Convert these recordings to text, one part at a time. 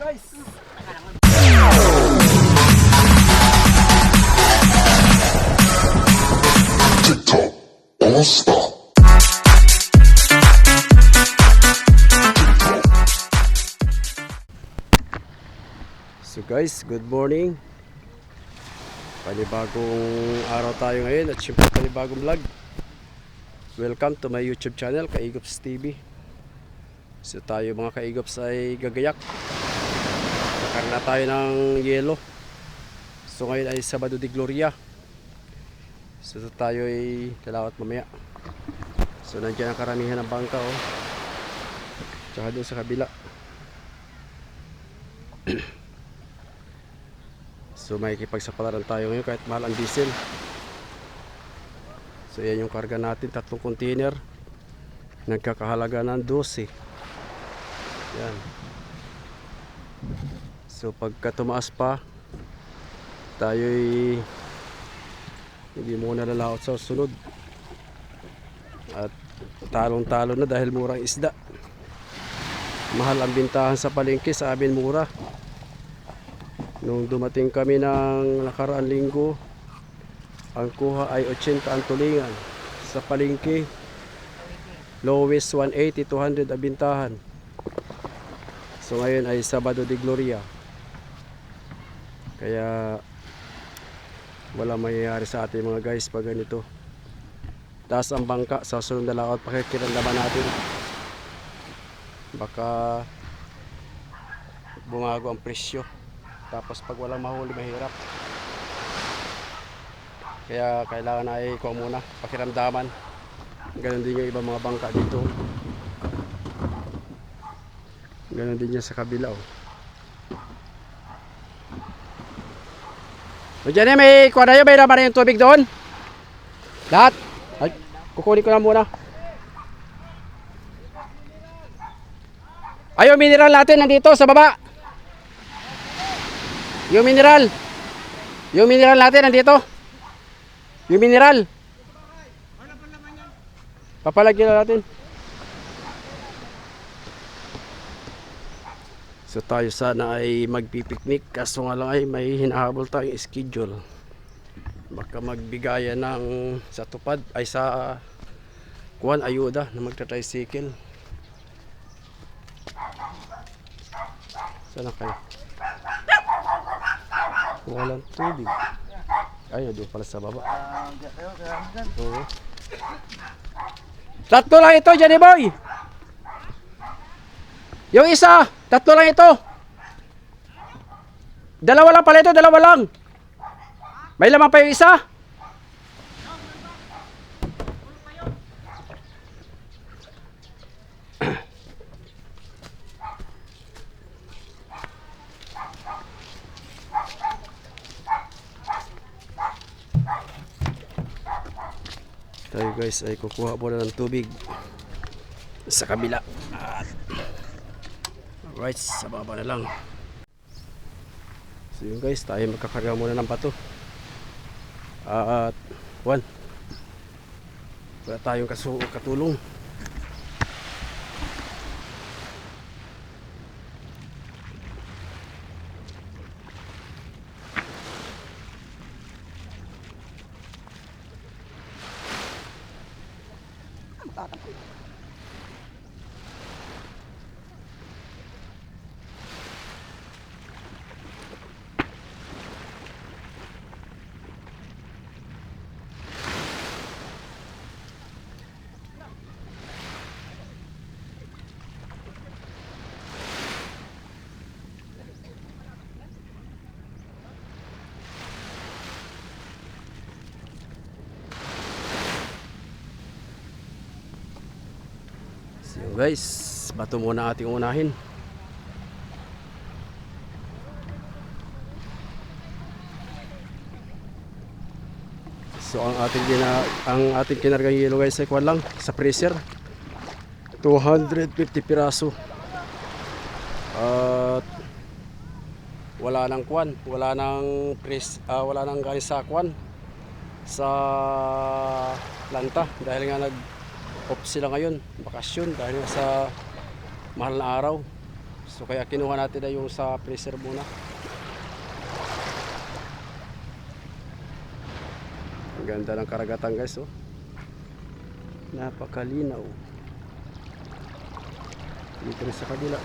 guys. TikTok All Star. So guys, good morning. Panibagong araw tayo ngayon at syempre panibagong vlog. Welcome to my YouTube channel, Kaigops TV. So tayo mga Kaigops ay gagayak. Nakaroon na tayo ng yelo. So ngayon ay Sabado de Gloria. So tayo ay lalawat mamaya. So nandiyan ang karamihan ng bangka oh. Tsaka doon sa kabila. So may kipagsapalaran tayo ngayon kahit mahal ang diesel. So yan yung karga natin, 3 container. Nagkakahalaga ng 12. Yan. So pagka tumaas pa, tayo'y hindi muna lalaot sa sunod. At talong-talo na dahil murang isda. Mahal ang bintahan sa palengke, sa amin mura. Nung dumating kami ng nakaraang linggo, ang kuha ay 80 ang tulingan. Sa palengke, lowest 180, 200 ang bintahan. So ngayon ay Sabado de Gloria. Kaya wala mangyayari sa ating mga guys pag ganito. Taas ang bangka sa sunod na laot, pakikiramdaman natin. Baka bumago ang presyo. Tapos pag walang mahuli, mahirap. Kaya kailangan na ikuha muna, pakiramdaman. Ganon din yung ibang mga bangka dito. Ganon din yan sa kabila oh. So dyan may kuha na yun, may naman na yung tubig doon. Lahat. Ay, kukunin ko na muna. Ay, yung mineral natin nandito sa baba. Yung mineral. Yung mineral natin nandito. Yung mineral. Papalagyan na natin. So tayo sana ay magpipiknik. Kaso nga lang ay may hinahabol tayong schedule. Baka magbigayan ng sa tupad ay sa kuwan ayuda na magta-tricycle. Sana kayo? Walang tubig. Ay, doon pala sa baba. Oo. Tatlo lang ito, Johnny Boy. Yung isa, tatlo lang ito. Dalawa lang pala ito, dalawa lang. May laman pa yung isa. Tayo guys ay kukuha muna ng tubig sa kabila. Alright, sa baba na lang. So yun guys, tayo magkakarga muna ng bato. At wala tayong katulong. So guys, bato muna ating unahin. So ang ating kinargang yelo guys ay kuwan lang sa freezer. 250 piraso. At wala nang kuwan, wala nang wala nang galing sa kuwan sa planta dahil nga nag off sila ngayon, bakasyon dahil sa mahal na araw. So kaya kinuha natin na yung sa freezer muna. Ang ganda ng karagatan guys, oh. Napakalinaw. Dito rin sa kabila.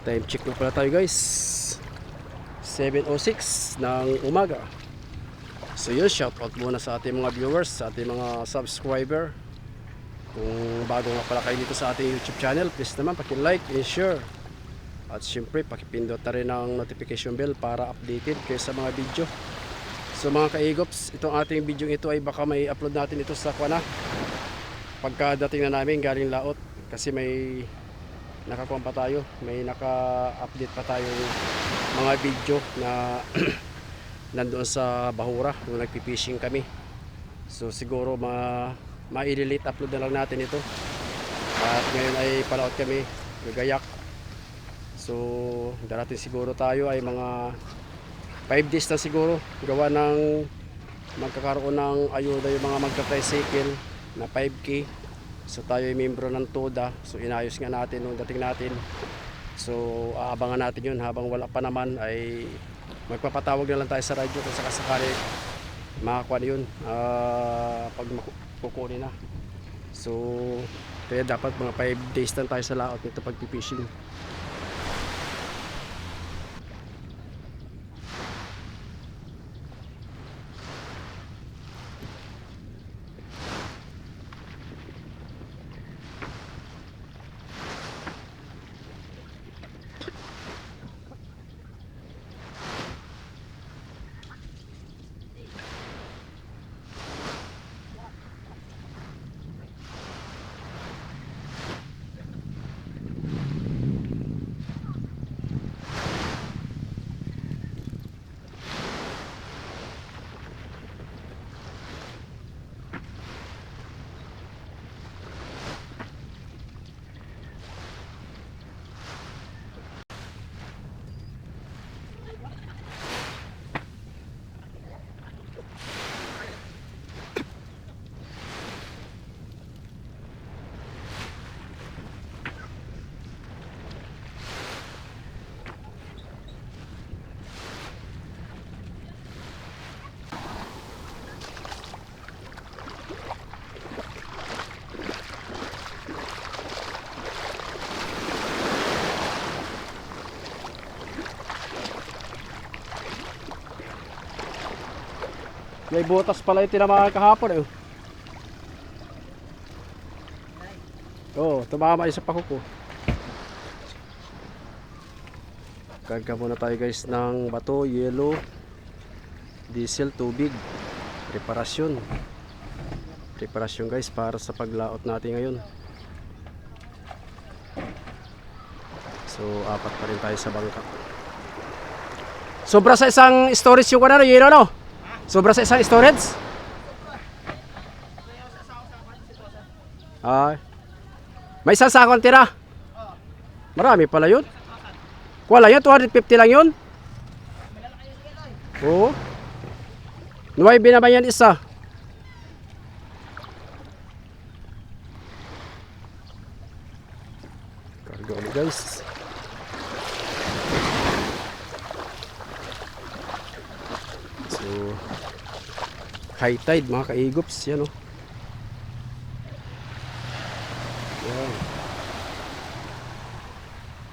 Time check na pala tayo guys. 7:06 ng umaga. So yun, shoutout muna sa ating mga viewers, sa ating mga subscriber. Kung bago nga pala kayo dito sa ating YouTube channel, please naman paki-like and share. At syempre pakipindot na rin ang notification bell para updated kayo sa mga video. So mga kaigops, itong ating video ito ay baka may upload natin ito sa Kwana pagkadating na namin galing laot, kasi may nakakuha pa tayo, may naka-update pa tayong mga video na nandoon sa Bahura nung nagpi-fishing kami. So siguro ma-delete upload na lang natin ito. At ngayon ay palaot kami, gagayak. So darating siguro tayo ay mga 5 days na siguro, gawa ng magkakaroon ng ayuda yung mga magka-tricycle na 5K. So tayo ay membro ng TODA, so inayos nga natin nung dating natin. So aabangan natin yun, habang wala pa naman ay magpapatawag na lang tayo sa radyo kung sakasakali makakuha na yun pag kukunin na. So kaya dapat mga 5 days lang tayo sa laot nito pag-fishing. May butas pala yung tinamaan kahapon eh. Oo, tumama yung sa pakuko. Karga muna tayo guys ng bato, yelo, diesel, tubig. Preparasyon. Preparasyon guys para sa paglaot natin ngayon. So, 4 pa rin tayo sa bangka. Sobra sa isang storage yung kanano, yelo no? Sobra sa isang storage? Ay. May isang sakong tira? Marami pala yun. Kuha lang yun, 250 lang yun. Oo. 9 naman yan isa. Karga mo guys. So high tide mga kaigops, yan o. Yan.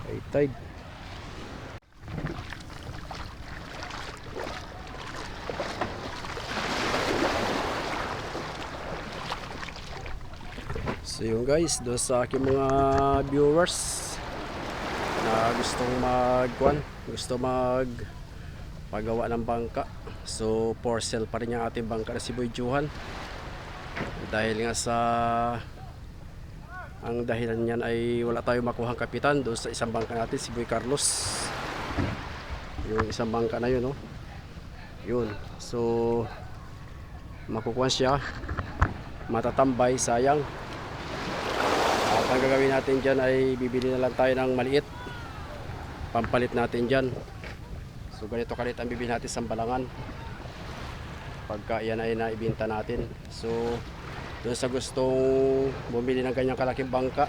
High tide. So yun guys, doon sa aking mga viewers na gustong gusto pagawa ng bangka. So for sale pa rin yung ating bangka na si Boy Johan. Dahil nga sa ang dahilan niyan ay wala tayong makuhang kapitan doon sa isang bangka natin, si Boy Carlos. Yung isang bangka na yun, no? Yun. So makukuha siya, matatambay, sayang. At ang gagawin natin dyan ay bibili na lang tayo ng maliit, pampalit natin dyan. So ganito kalit ang bibili natin sa balangan. pagka yan ay naibenta natin. So doon sa gustong bumili ng kanyang kalaking bangka,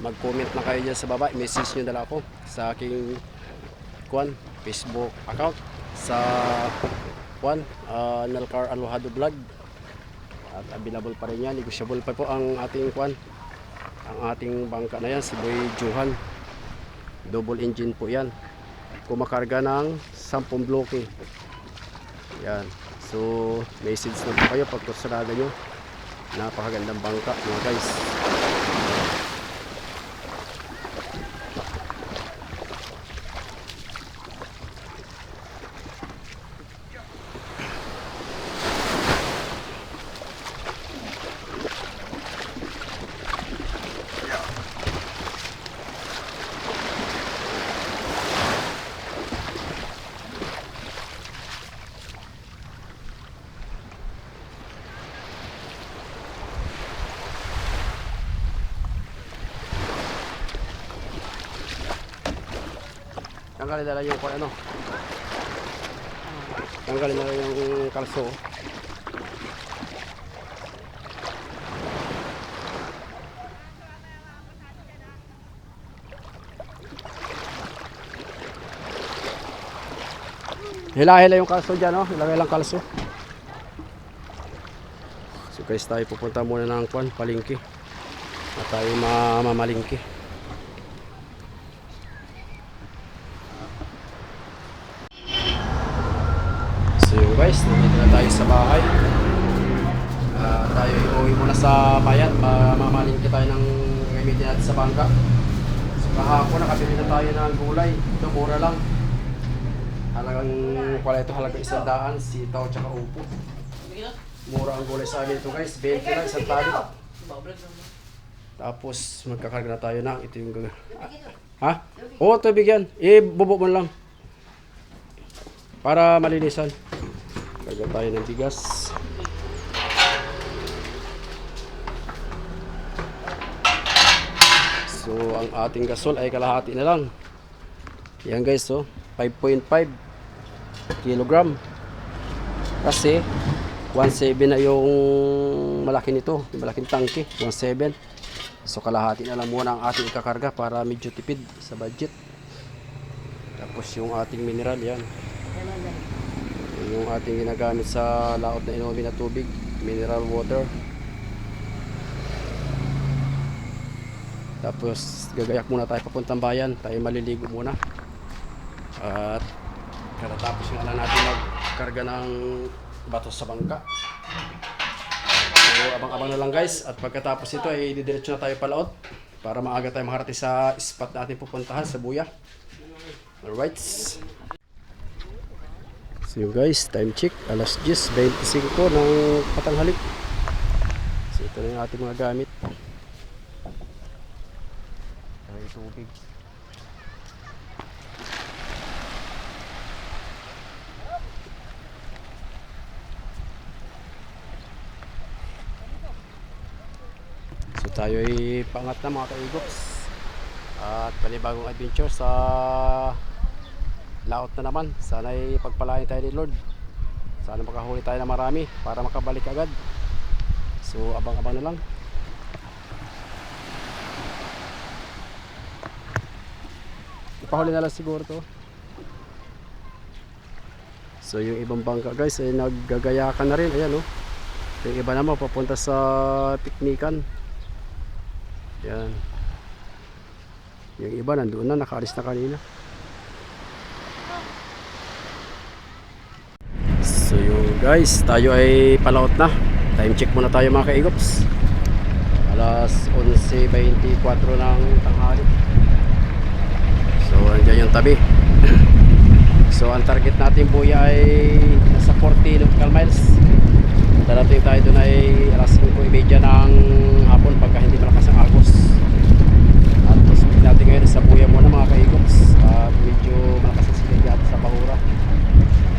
mag-comment na kayo dyan sa baba, message nyo dala ako sa aking Facebook account sa Nalcar Alojado Vlog, at available pa rin yan, negotiable pa po ang ating ang ating bangka na yan, si Boy Johan, double engine po yan, kumakarga ng 10 bloke yan. So message na po kayo pag kursunada nyo, napakagandang bangka mga guys. Tanggalin na lang yung tanggalin na lang yung kalso. Hila-hila yung kalso dyan, no? Hila-hila lang kalso. So guys, tayo pupunta muna ng palengke at tayo mamamalingke. Guys, nandito na tayo sa bahay. Tayo iuwi muna sa bayan, mamalingki tayo ng gamitin natin sa bangka. So kahapon nakabili na tayo ng gulay. Ito mura lang, halagang halagang 100, sitaw tsaka upo. Mura ang gulay sa amin ito guys, 20 lang isang tali. Tapos magkakarga na tayo ng ito yung ha? Oo, tubig yan, bubo mo lang para malinisan. Karga tayo ng bigas. So ang ating gasol ay kalahati na lang. Yan guys, so 5.5 kilogram. Kasi 1.7 na yung malaki nito, yung malaking tangke, 1.7. So kalahati na lang muna ang ating ikakarga para medyo tipid sa budget. Tapos yung ating mineral yan, yung ating ginagamit sa laot na inumin na tubig, mineral water. Tapos gagayak muna tayo papuntang bayan, tayo maliligo muna. At katatapos nga lang natin magkarga ng bato sa bangka. So abang-abang na lang guys, at pagkatapos ito ay didiretso na tayo palaot para maaga tayo makarating sa spot na ating pupuntahan sa Buya. Alright. So guys, time check, alas 10:25 ng patanghali. So ito na yung ating mga gamit. Ay, tubig. So tayo ay pangat na mga kaigops. At panibagong adventure sa laot na naman. Sana ay pagpalain tayo ni Lord. Sana makahuli tayo na marami para makabalik agad. So abang-abang na lang. Ipahuli na lang siguro to. So yung ibang bangka guys ay naggagayakan na rin. Ayan, oh. Yung iba naman papunta sa piknikan. Yan. Yung iba nandoon na, nakaalis na kanina. So yung guys, tayo ay palaot na. Time check muna tayo mga kaigops. Alas 11:24 ng tanghali. So andyan yung tabi. So ang target natin Buya ay nasa 40 nautical miles. Darating tayo doon ay alas 5:30 ng hapon pagka hindi malakas ang agos. At proceed natin ngayon sa Buya muna mga kaigops. At medyo malakas ang siligyan sa Bahura.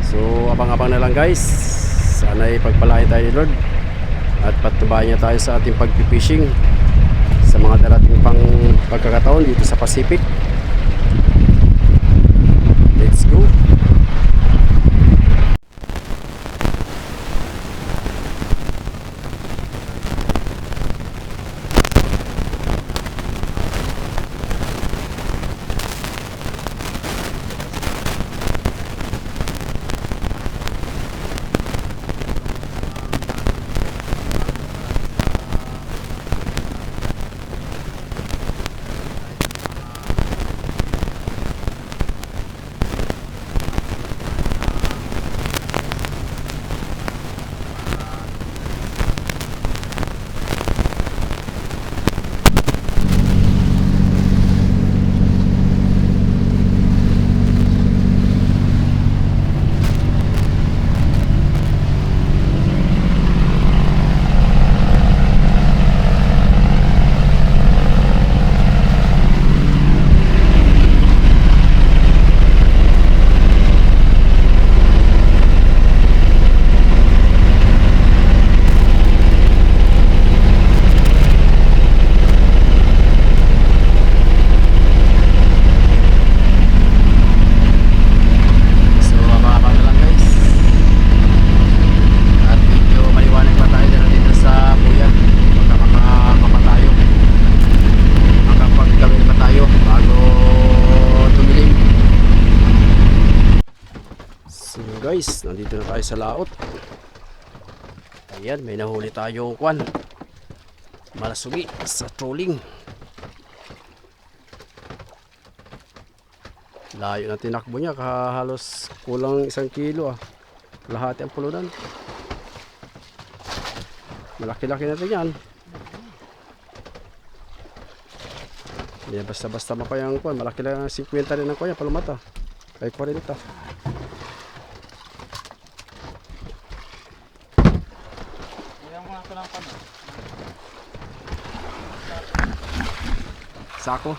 So abang-abang na lang guys. Sana ay pagpalain tayo ni Lord at patubayan niya tayo sa ating pagpipishing sa mga darating pang pagkakataon dito sa Pacific. Let's go. So guys, nandito na tayo sa laot. Ayan, may nahuli tayong kwan. Malasugi sa trolling. Layo na tinakbo niya, halos kulang 1 kilo ah. Lahati ang pulunan. Malaki-laki na rin yan. Hindi basta-basta makayang kwan. Malaki lang 50 rin ang kwan, palumata. Ay 40. Sako.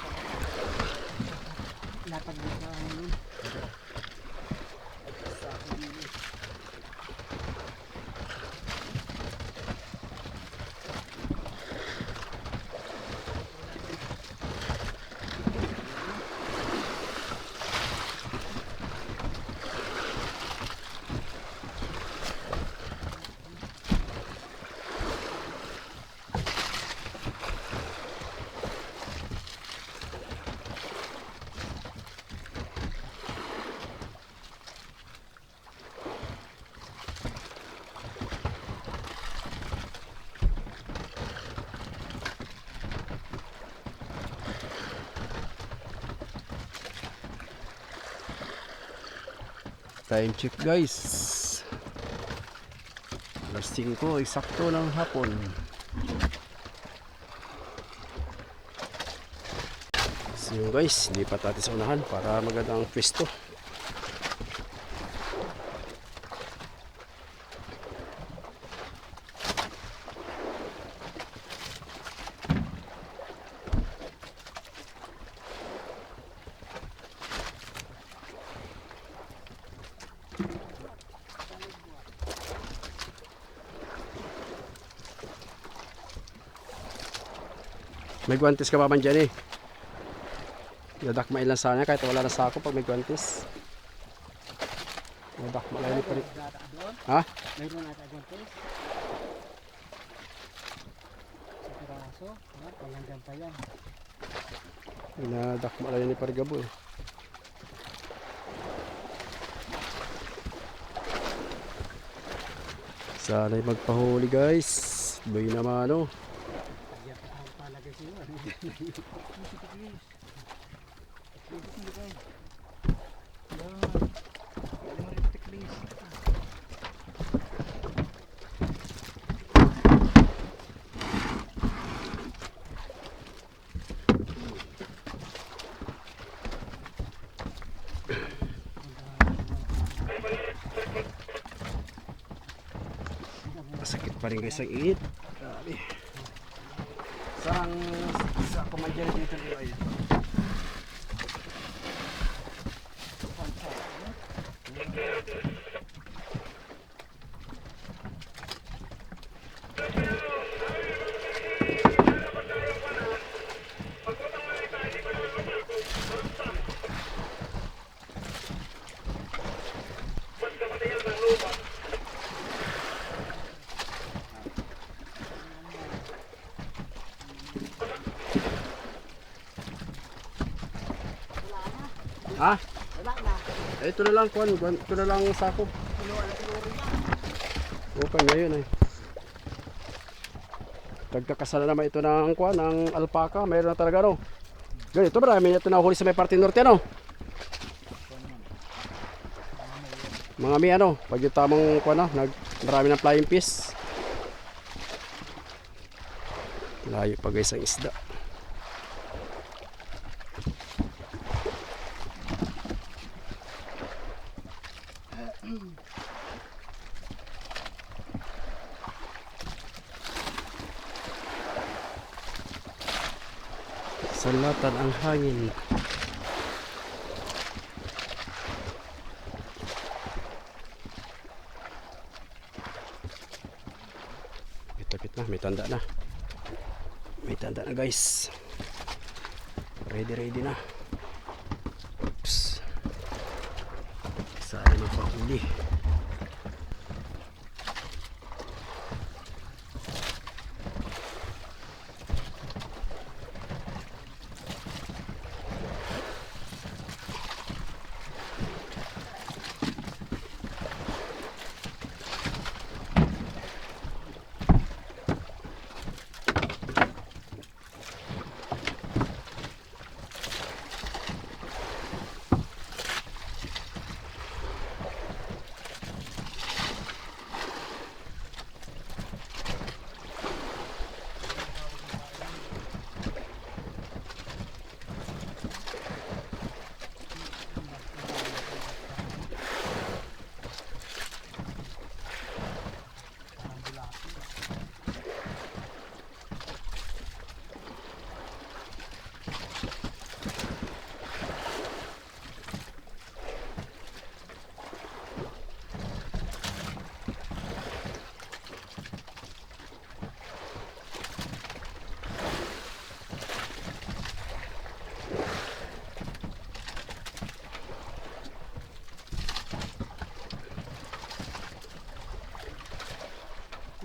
Time check guys. Alas 5, eksakto ng hapon. So yun guys, lipat natin sa unahan para magandang pwesto. May guantes ka pa man dyan eh. Nadakmain lang sana kahit wala na sako pag may guantes. Nadakmain pa rin. Ha? Mayroon natin guantes. Sa piraso, hanggang pa yan. Nadakmain ni Parigabo eh. Sana'y magpahuli guys. Bay naman oh. Masakit pa rin guys ang init. Grabe. Sa kumadyan dito ay ha? Wala na. Eh, ito na lang kuan, ito na lang sako. Okay ngayon eh. Dagkakasala naman ito ng kuan, ng alpaca, mayroon na talaga no. Ganito marami ito na huli sa may parte norte no. Mga mi ano, pag yung tamang kuan na, marami ng flying fish. Layo pa guys ang isda. Salatan ang hangin. Pitapit na, may tanda na. May tanda na guys. Ready na. Oops. Saan magpahuli?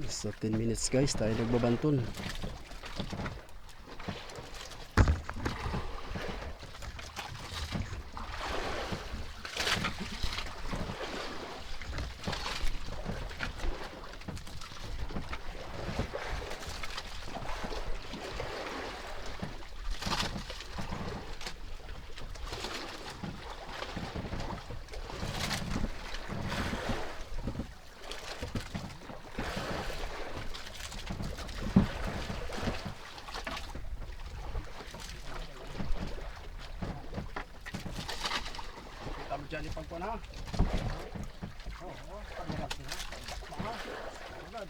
Sa 10 minutes guys, tayo nagbabanton. Diyan ipagpo na. Oo, paglalak sila. Agad.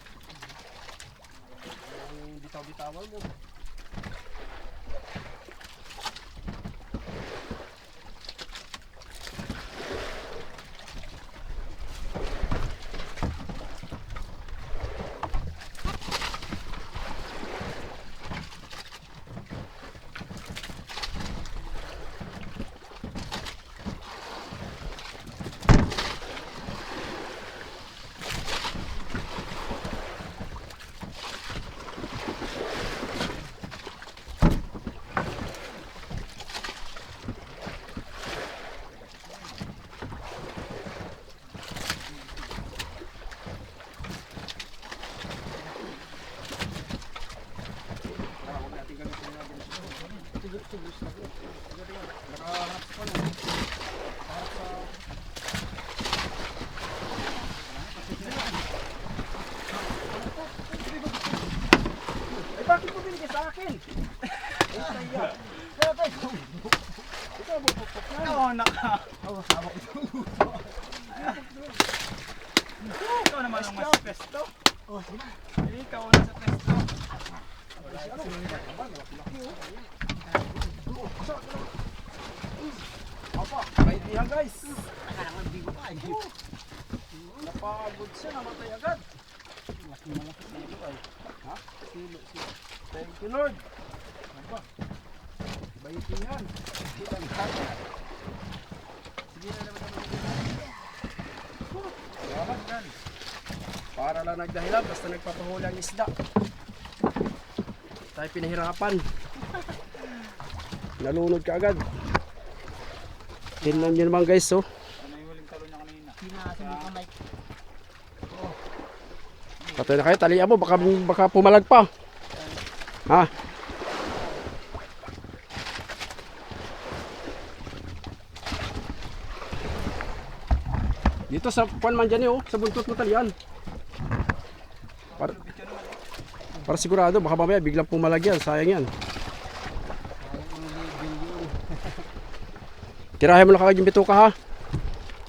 Yung bitaw-bitawan mo. Bakit mo binigay sa akin? Oo, naka. Oo, hawak ko. Ikaw naman ang mas pesto. Oh, sige na. Ikaw na sa pesto. Apa, kaibigan guys. Akala ko bigo pa. Napagod siya, namatay agad. Laki na laki. Silo ay. Ha? Silo. Thank you Lord. Aba. Bayitin yan. Kita ni Kaka. Sige na naman naman. Salamat yan. Para lang nagdahilan, basta nagpapahuli ang isda. Tayo pinahirapan. Nalunod ka agad. Tingnan nyo naman guys, oh. Ano yung huling talo niya kanina? Pinasin mo kamay. Patay na kayo, talian mo, baka pumalag pa. Ha? Dito sa puan man dyan oh, sa buntot mo talian. Para sigurado, baka mamaya biglang pumalag yan, sayang yan. Tirahin mo lang kagad yung bituka ha.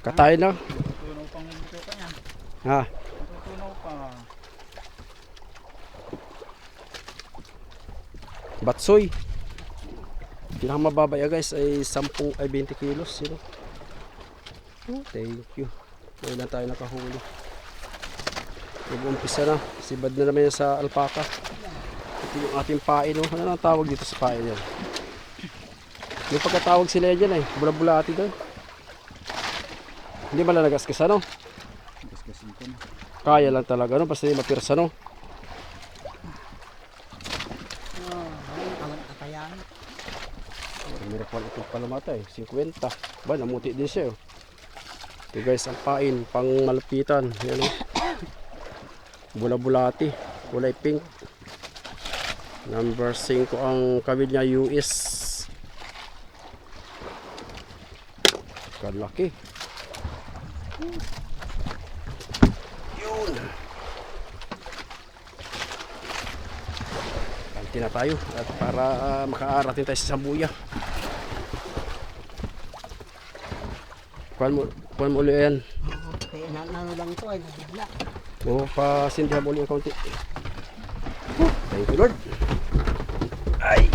Katayin na. Tutunaw pang bito ka niyan. Ha? Tutunaw pa. Batsoy. Pinakamababa ya guys ay 10 ay 20 kilos, you know? Oh, thank you. Ngayon na tayo nakahuli. Mag-umpisa na. Sibad na naman yan sa alpaka. Ito yung ating pain. Oh. Ano ang tawag dito sa pain yan? May pagkatawag sila dyan eh. Bula-bulati doon. Hindi malalagaskas ano? Gaskasin ko na. Kaya lang talaga no? Basta yung mapirsa no? Ang katayan. Meron pa itong palamatay. 50. Ba, namuti din siya. Oh. Ito guys, ang pain. Pang malapitan. Yan o. Bula-bulati. Kulay pink. Number 5 ang kawil niya US. Kalaki. Yun. Kanti na tayo. At para makaarating tayo sa Sambuya. Kuhan mo ulit yan. Kaya nano lang ito ay nabigla. Oo, pasindihan mo ulit yung kaunti. Thank you Lord. Ay,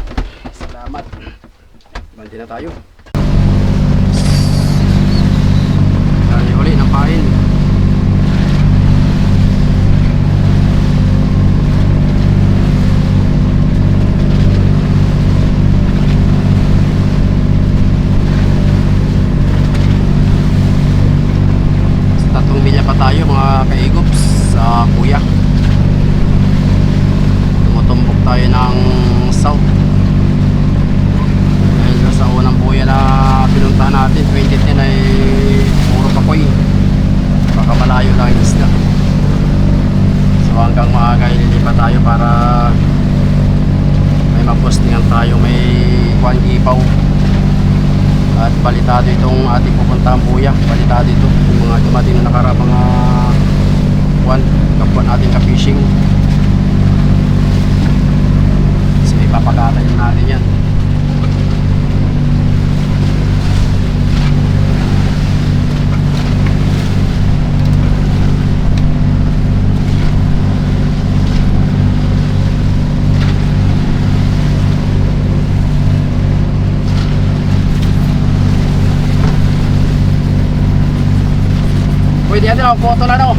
salamat. Banti na tayo. Dali ulit ng pain. Sa 3 milya pa tayo mga kaigops sa Kuya. tayo ng south. Dahil sa unang buya na pinuntahan natin 2010 ay puro kapoy, baka malayo lang yung isda. So hanggang maaga ililipat tayo para may mapostingan tayo, may kuwang ipaw. At balitado itong ating pupuntahan buya, balitado ito yung mga dumating na nakara, mga kapwa natin ka-fishing. So ipapagatan natin yan. Pwede natin ako, photo na ako.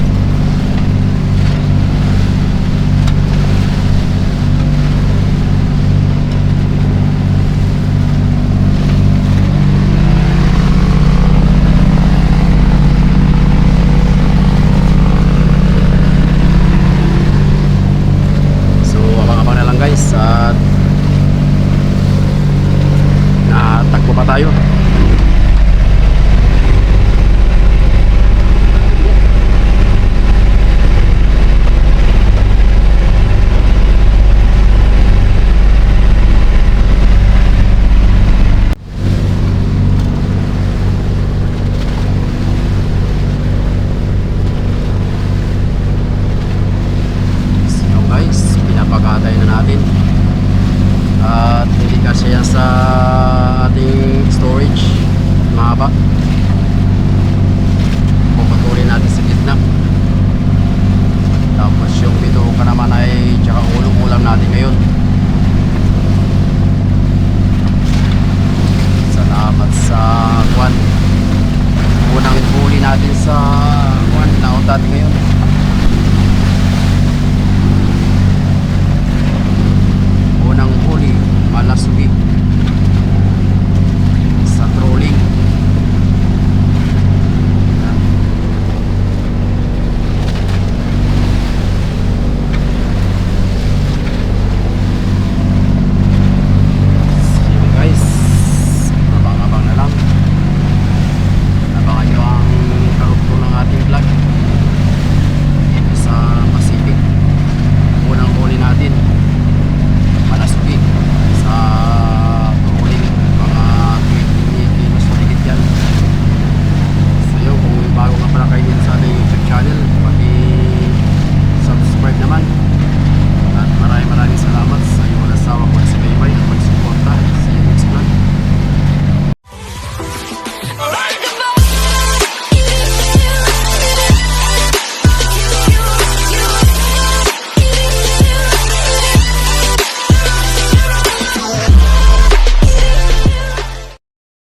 So abang-abang na lang guys, at natakbo pa tayo. Pinapakatay na natin at hindi kasi yan sa ating storage, mahaba. Puputulin natin sa gitna, tapos yung bituka naman ay tsaka ulam natin ngayon. Salamat sa kwan, unang huli natin sa kwan, naot natin ngayon.